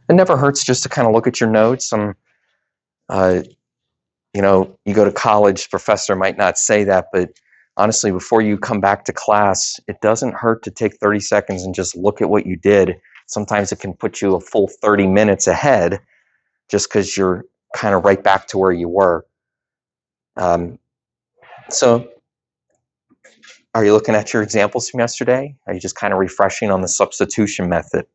It never hurts just to kind of look at your notes. You go to college, professor might not say that, but honestly, before you come back to class, it doesn't hurt to take 30 seconds and just look at what you did. Sometimes it can put you a full 30 minutes ahead just because you're kind of right back to where you were. So are you looking at your examples from yesterday? Are you just kind of refreshing on the substitution method?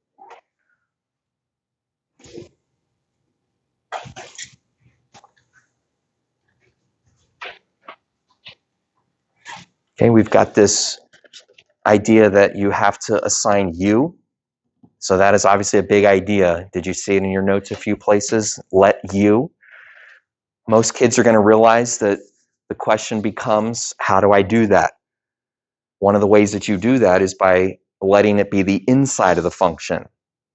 Okay, we've got this idea that you have to assign u. So that is obviously a big idea. Did you see it in your notes a few places? Let u. Most kids are going to realize that the question becomes, how do I do that? One of the ways that you do that is by letting it be the inside of the function.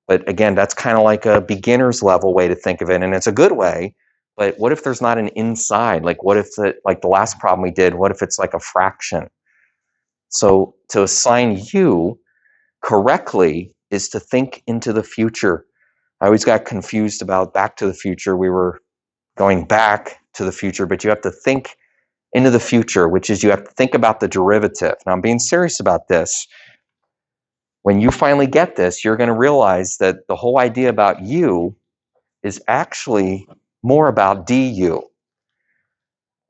But again, that's kind of like a beginner's level way to think of it, and it's a good way. But what if there's not an inside? Like what if, like the last problem we did, what if it's like a fraction? So to assign u correctly is to think into the future. I always got confused about Back to the Future. We were going back to the future, but you have to think into the future, which is you have to think about the derivative. Now, I'm being serious about this. When you finally get this, you're going to realize that the whole idea about u is actually more about du.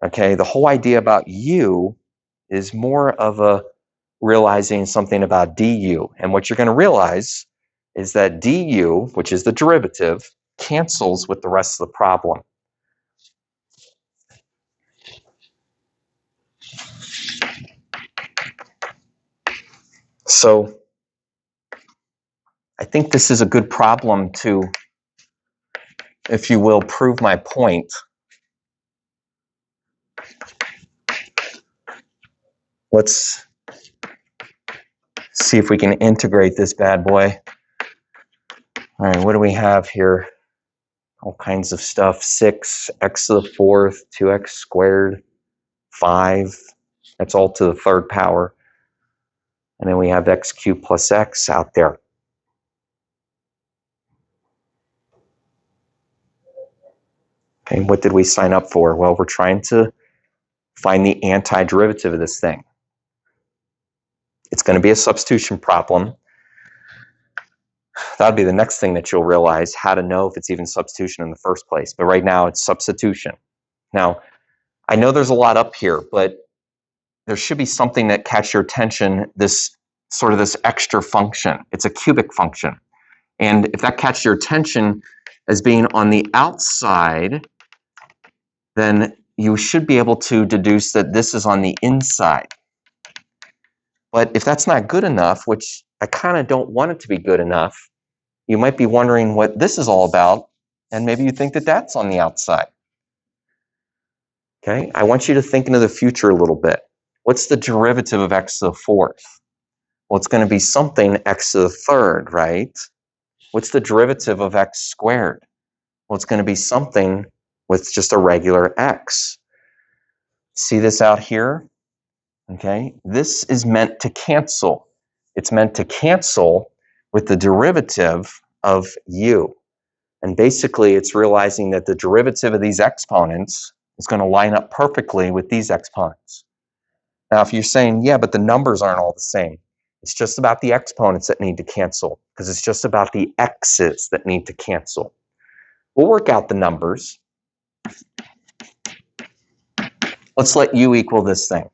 Okay, the whole idea about u is more of a realizing something about du. And what you're going to realize is that du, which is the derivative, cancels with the rest of the problem. So I think this is a good problem to, if you will, prove my point. Let's see if we can integrate this bad boy. All right, what do we have here? All kinds of stuff. 6, x to the 4th, 2x squared, 5. That's all to the third power. And then we have x cubed plus x out there. Okay, what did we sign up for? Well, we're trying to find the antiderivative of this thing. It's going to be a substitution problem. That would be the next thing that you'll realize, how to know if it's even substitution in the first place. But right now, it's substitution. Now, I know there's a lot up here, but there should be something that catches your attention, this extra function. It's a cubic function. And if that catches your attention as being on the outside, then you should be able to deduce that this is on the inside. But if that's not good enough, which I kind of don't want it to be good enough, you might be wondering what this is all about, and maybe you think that that's on the outside. Okay, I want you to think into the future a little bit. What's the derivative of x to the 4th? Well, it's going to be something x to the 3rd, right? What's the derivative of x squared? Well, it's going to be something with just a regular x. See this out here? Okay, this is meant to cancel. It's meant to cancel with the derivative of u. And basically, it's realizing that the derivative of these exponents is going to line up perfectly with these exponents. Now, if you're saying, yeah, but the numbers aren't all the same, it's just about the exponents that need to cancel, because it's just about the x's that need to cancel. We'll work out the numbers. Let's let u equal this thing.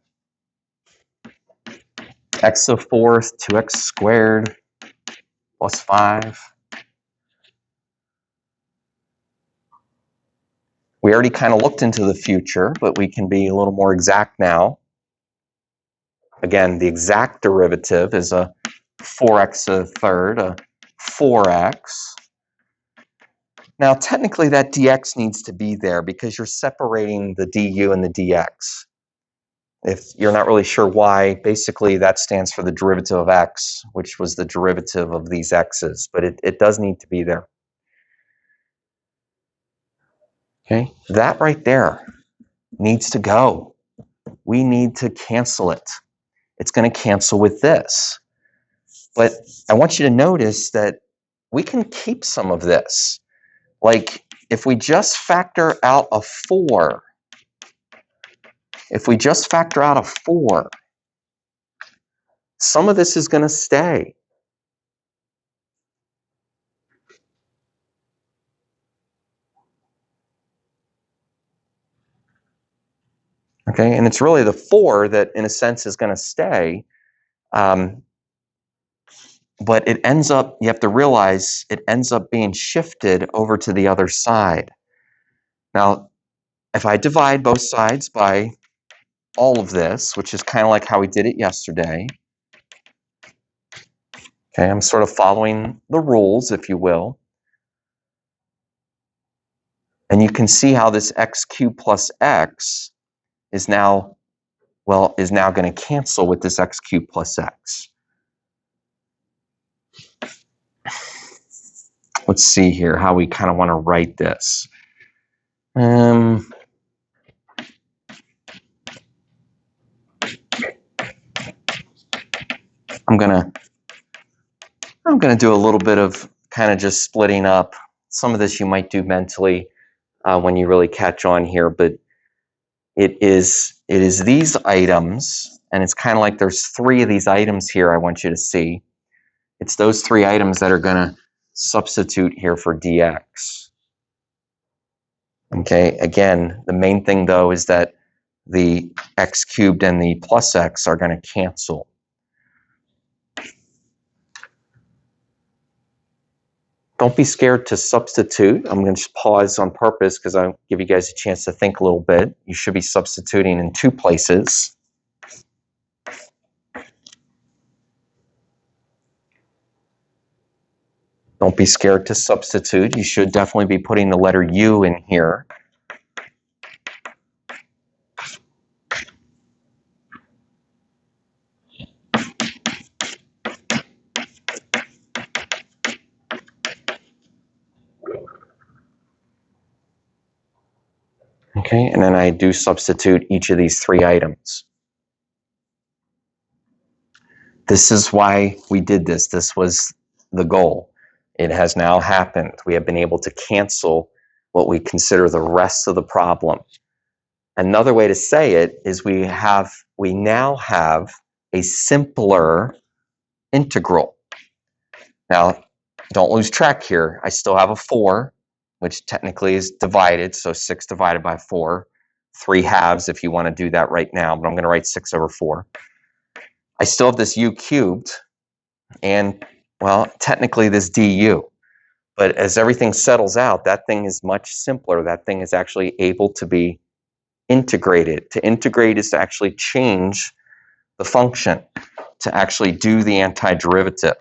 X to the 4th, 2x squared, plus 5. We already kind of looked into the future, but we can be a little more exact now. Again, the exact derivative is a 4x to the 3rd, a 4x. Now, technically, that dx needs to be there because you're separating the du and the dx. If you're not really sure why, basically that stands for the derivative of x, which was the derivative of these x's, but it does need to be there. Okay, that right there needs to go. We need to cancel it. It's going to cancel with this. But I want you to notice that we can keep some of this. Like, if we just factor out a 4, some of this is going to stay. Okay, and it's really the 4 that, in a sense, is going to stay. But it ends up, you have to realize, it ends up being shifted over to the other side. Now, if I divide both sides by all of this, which is kind of like how we did it yesterday, okay, I'm sort of following the rules, if you will. And you can see how this x cubed plus x is now going to cancel with this x cubed plus x. Let's see here how we kind of want to write this. I'm gonna do a little bit of kind of just splitting up. Some of this you might do mentally when you really catch on here, but it is these items, and it's kind of like there's 3 of these items here I want you to see. It's those 3 items that are going to substitute here for dx. Okay, again, the main thing though is that the x cubed and the plus x are going to cancel. Don't be scared to substitute. I'm going to just pause on purpose because I'll give you guys a chance to think a little bit. You should be substituting in 2 places. Don't be scared to substitute. You should definitely be putting the letter U in here. Okay, and then I do substitute each of these 3 items. This is why we did this. This was the goal. It has now happened. We have been able to cancel what we consider the rest of the problem. Another way to say it is we now have a simpler integral. Now, don't lose track here. I still have a 4, which technically is divided, so 6 divided by 4. 3 halves if you want to do that right now, but I'm going to write 6 over 4. I still have this u cubed, and, well, technically this du. But as everything settles out, that thing is much simpler. That thing is actually able to be integrated. To integrate is to actually change the function, to actually do the antiderivative.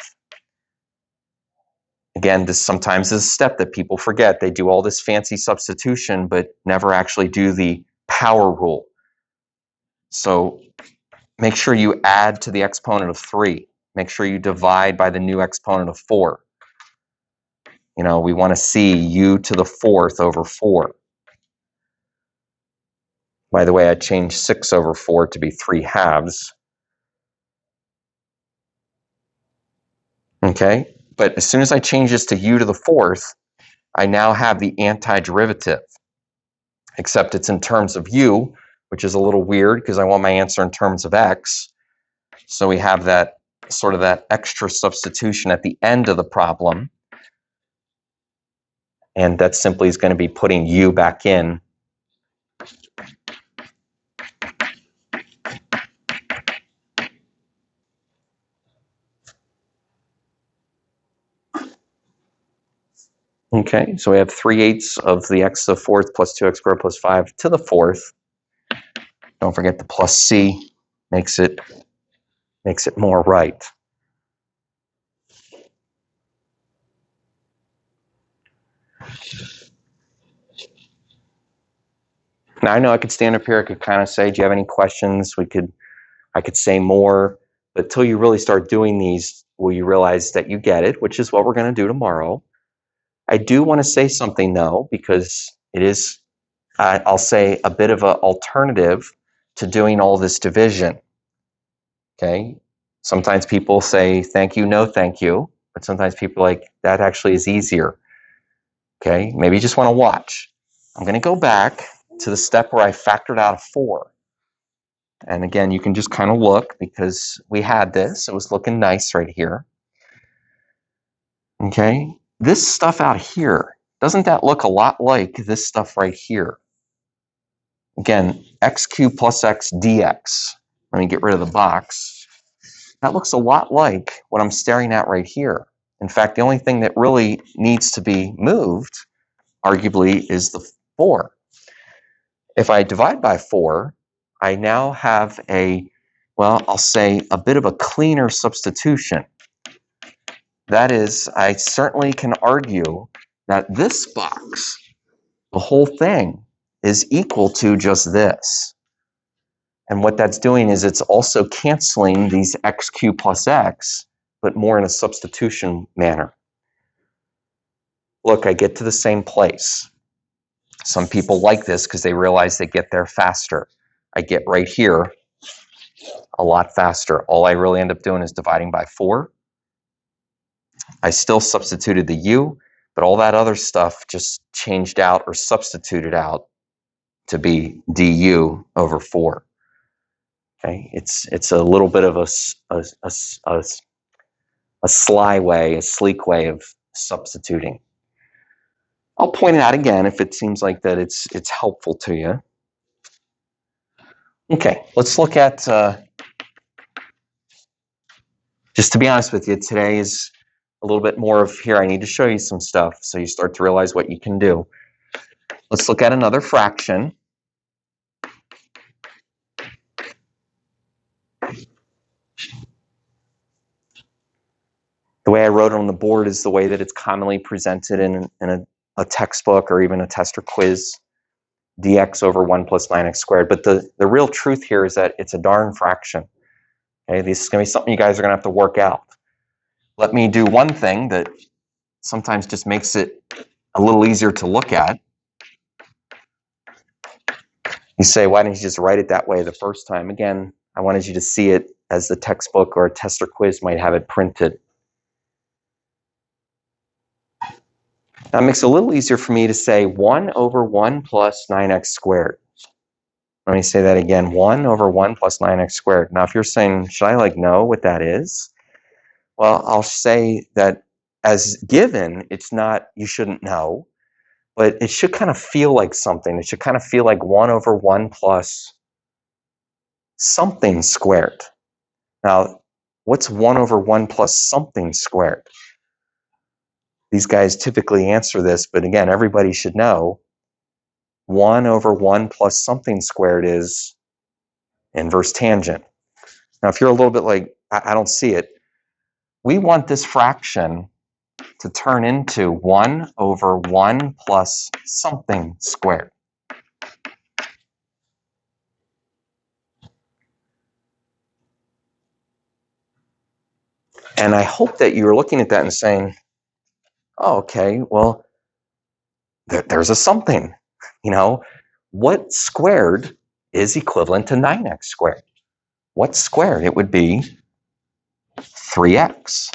Again, this sometimes is a step that people forget. They do all this fancy substitution, but never actually do the power rule. So make sure you add to the exponent of 3. Make sure you divide by the new exponent of 4. You know, we want to see u to the 4th over 4. By the way, I changed 6 over 4 to be 3 halves. Okay, but as soon as I change this to u to the 4th, I now have the antiderivative, except it's in terms of u, which is a little weird because I want my answer in terms of x. So we have that sort of that extra substitution at the end of the problem. And that simply is going to be putting u back in. Okay, so we have 3/8 of the x to the 4th plus 2x squared plus 5 to the 4th. Don't forget the plus c makes it more right. Now I know I could stand up here, I could kind of say, do you have any questions? I could say more, but until you really start doing these, will you realize that you get it, which is what we're going to do tomorrow. I do want to say something though, because it is, I'll say, a bit of an alternative to doing all this division. Okay, sometimes people say thank you, no thank you. but sometimes people are like, that actually is easier. Okay, maybe you just want to watch. I'm going to go back to the step where I factored out a 4. And again, you can just kind of look because we had this. It was looking nice right here. Okay, this stuff out here, doesn't that look a lot like this stuff right here? Again, x cubed plus x dx. Let me get rid of the box. That looks a lot like what I'm staring at right here. In fact, the only thing that really needs to be moved, arguably, is the 4. If I divide by 4, I now have I'll say a bit of a cleaner substitution. That is, I certainly can argue that this box, the whole thing, is equal to just this. And what that's doing is it's also canceling these x cubed plus x, but more in a substitution manner. Look, I get to the same place. Some people like this because they realize they get there faster. I get right here a lot faster. All I really end up doing is dividing by 4. I still substituted the u, but all that other stuff just changed out or substituted out to be du over 4. Okay, it's a little bit of a sly way, a sleek way of substituting. I'll point it out again if it seems like that it's helpful to you. Okay, let's look at, just to be honest with you, today is a little bit more of, here, I need to show you some stuff so you start to realize what you can do. Let's look at another fraction. The way I wrote it on the board is the way that it's commonly presented in a textbook or even a test or quiz, dx over 1 plus 9x squared. But the real truth here is that it's a darn fraction. Okay, this is going to be something you guys are going to have to work out. Let me do one thing that sometimes just makes it a little easier to look at. You say, why didn't you just write it that way the first time? Again, I wanted you to see it as the textbook or a test or quiz might have it printed. That makes it a little easier for me to say 1 over 1 plus 9x squared. Let me say that again, 1 over 1 plus 9x squared. Now, if you're saying, should I know what that is? Well, I'll say that as given, it's not, you shouldn't know, but it should kind of feel like something. It should kind of feel like 1 over 1 plus something squared. Now, what's 1 over 1 plus something squared? These guys typically answer this, but again, everybody should know 1 over 1 plus something squared is inverse tangent. Now, if you're a little bit like, I don't see it, we want this fraction to turn into 1 over 1 plus something squared. And I hope that you're looking at that and saying, oh, okay, well, there's a something. You know, what squared is equivalent to 9x squared? What's squared? It would be 3x.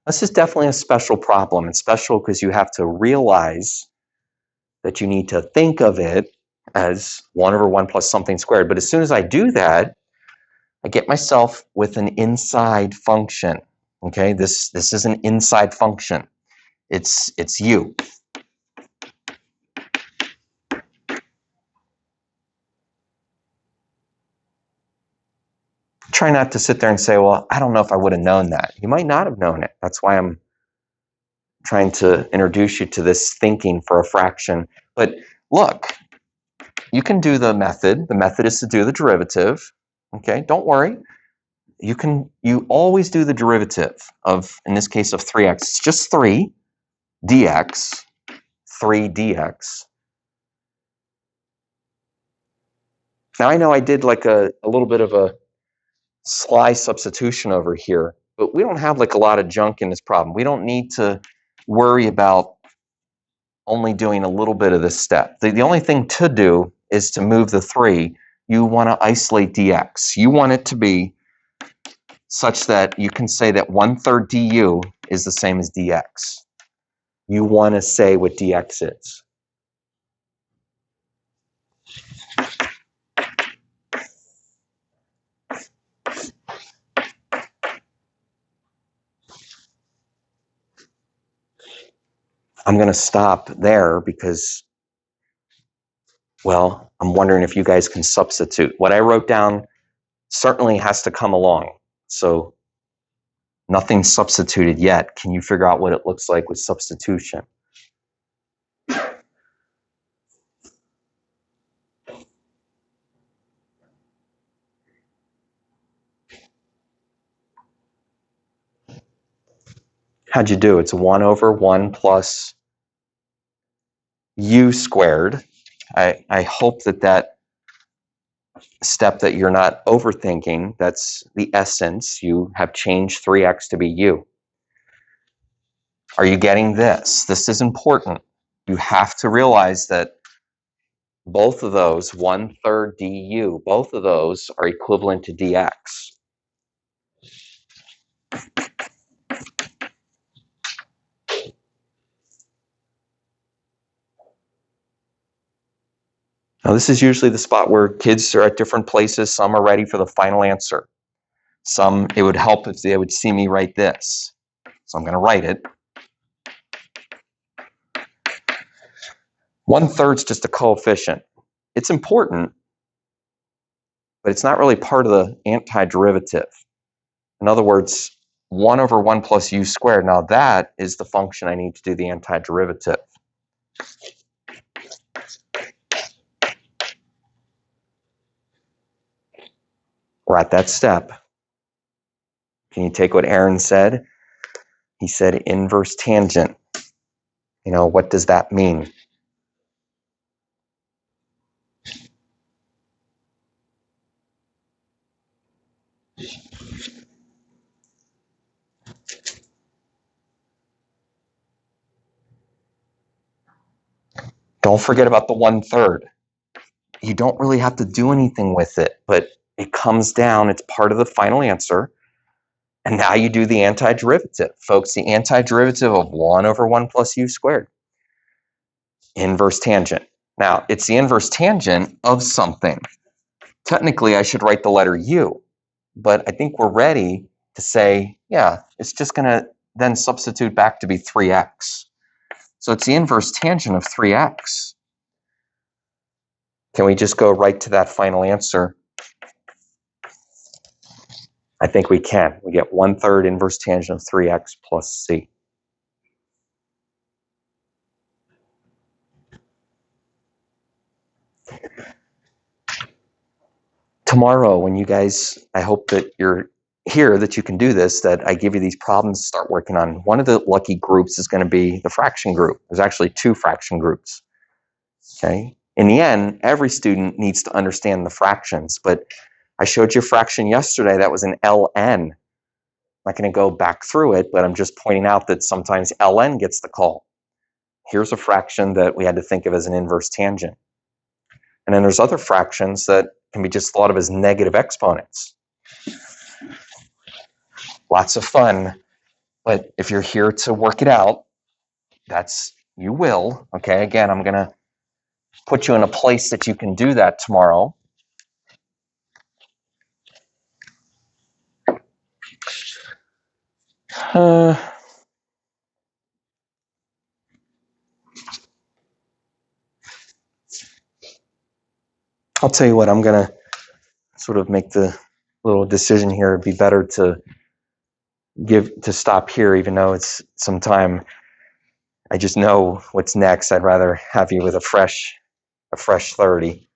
This is definitely a special problem. It's special because you have to realize that you need to think of it as 1 over 1 plus something squared. But as soon as I do that, I get myself with an inside function. Okay, this is an inside function. It's u. Try not to sit there and say, well, I don't know if I would have known that. You might not have known it. That's why I'm trying to introduce you to this thinking for a fraction. But look, you can do the method. The method is to do the derivative. Okay, don't worry. You always do the derivative of, in this case, of 3x. It's just 3 dx, 3 dx. Now I know I did like a little bit of a sly substitution over here, but we don't have like a lot of junk in this problem. We don't need to worry about only doing a little bit of this step. The only thing to do is to move the 3. You want to isolate dx. You want it to be such that you can say that 1/3 du is the same as dx. You want to say what dx is. I'm going to stop there because, well, I'm wondering if you guys can substitute. What I wrote down certainly has to come along. So nothing's substituted yet. Can you figure out what it looks like with substitution? How'd you do? It's 1/1 plus u squared. I hope that step that you're not overthinking, that's the essence. You have changed 3x to be u. Are you getting this? This is important. You have to realize that both of those, 1/3 du, both of those are equivalent to dx. Now, this is usually the spot where kids are at different places. Some are ready for the final answer. Some, it would help if they would see me write this. So I'm going to write it. 1/3 is just a coefficient. It's important, but it's not really part of the antiderivative. In other words, 1/1 plus u squared. Now that is the function I need to do the antiderivative. We're at that step. Can you take what Aaron said? He said inverse tangent. You know, what does that mean? Don't forget about the 1/3. You don't really have to do anything with it, but it comes down, it's part of the final answer. And now you do the antiderivative. Folks, the antiderivative of 1/1 plus u squared. Inverse tangent. Now, it's the inverse tangent of something. Technically, I should write the letter u, but I think we're ready to say, yeah, it's just going to then substitute back to be 3x. So it's the inverse tangent of 3x. Can we just go right to that final answer? I think we can. We get 1/3 inverse tangent of 3x plus c. Tomorrow, when you guys, I hope that you're here, that you can do this, that I give you these problems to start working on. One of the lucky groups is going to be the fraction group. There's actually 2 fraction groups. Okay. In the end, every student needs to understand the fractions, but I showed you a fraction yesterday that was an ln. I'm not going to go back through it, but I'm just pointing out that sometimes ln gets the call. Here's a fraction that we had to think of as an inverse tangent. And then there's other fractions that can be just thought of as negative exponents. Lots of fun, but if you're here to work it out, you will. Okay, again, I'm going to put you in a place that you can do that tomorrow. I'll tell you what, I'm going to sort of make the little decision here. It'd be better to stop here, even though it's some time. I just know what's next. I'd rather have you with a fresh 30.